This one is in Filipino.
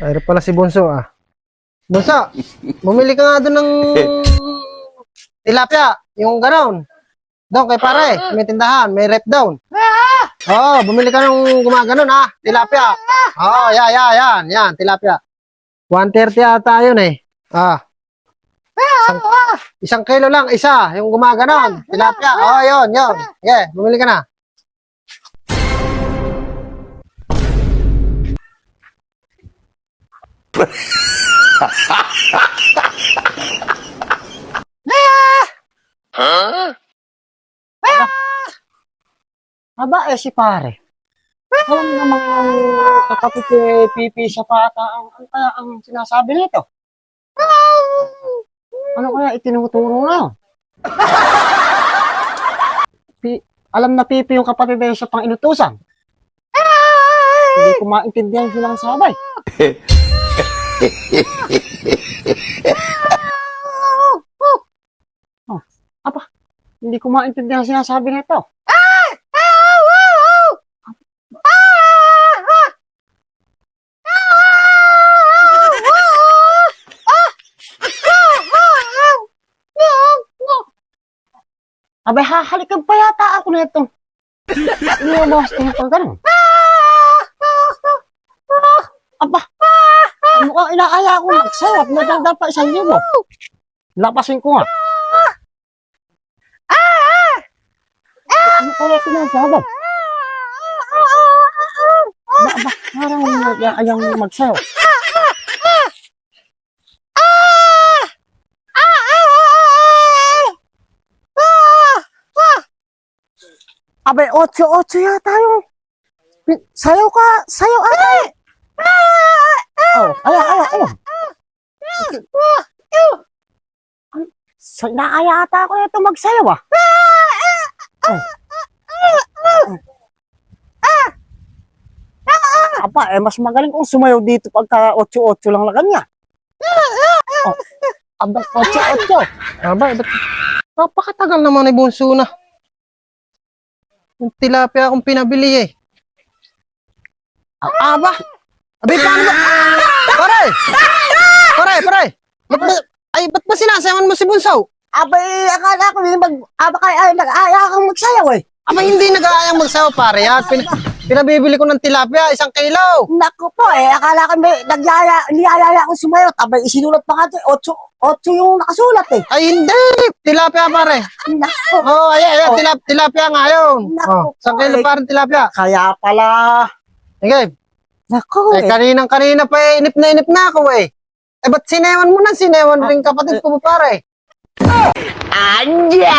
Ay, pala si Bunso ah. Bunso, bumili ka nga doon ng tilapia, yung gano'n. Doon kay pare, may tindahan, may rep down. Oo, bumili ka ng gumaganon ah, tilapia. Oo, yan, tilapia. 130 ata yun eh. Ah, isang kilo lang, isa, yung gumaganon, tilapia. Oo, yun. Yeah, bumili ka na. Aba, si pare. Alam namang kapatid ko pipi siya pa ata ang kaya ang sinasabi nito. Ano kaya itinuturo na? Alam na pipi yung kapatid na siya pang inutusan. Hindi ko maintindihan silang sabay. Oh, aba, hindi ko maintindihan sinasabi nito. Abay, hahalikan pa yata ako na itong iniwabawas ko ng pagkaroon. Aba, mukhang inaaya ako magsayo at nadagdag pa 1,000. Lapasin ko nga. Ano kaya sinasabi? Aba, parang nag-aayang magsayo. Abay, 8-8 yata yung sayo ka, sayo ata. Oh, ayaw. Naaya ata ako na ito magsayo ah. Aba, mas magaling kung sumayaw dito pagka 8-8 lang na kanya. Oh, aba, 8-8. Aba, ba't napakatagal naman ni Bunso na. Yung tilapia akong pinabili eh. Aba! Abi, paano ba? Pare! Ba't ba sinasayawan mo si Bunso? Abay, akala ko nag-aaya kang magsayaw eh. Aba, hindi nag-aayang magsayaw, pare. Pinabibili ko ng tilapia, 1 kilo. Naku po eh, akala ko niyayaya akong sumayot. Abay, isinulat pa nga ito, 8 yung nakasulat eh. Ay, hindi! Tilapia, pare. Naku. Oh, ayan, tilapia nga yun. Naku, 1 kilo parang tilapia. Kaya pala. Okay. Naku Eh, eh. kanina pa eh, inip na ako eh. Eh, ba't sinewan mo na? Sinewan rin kapatid ko, pare. Anya!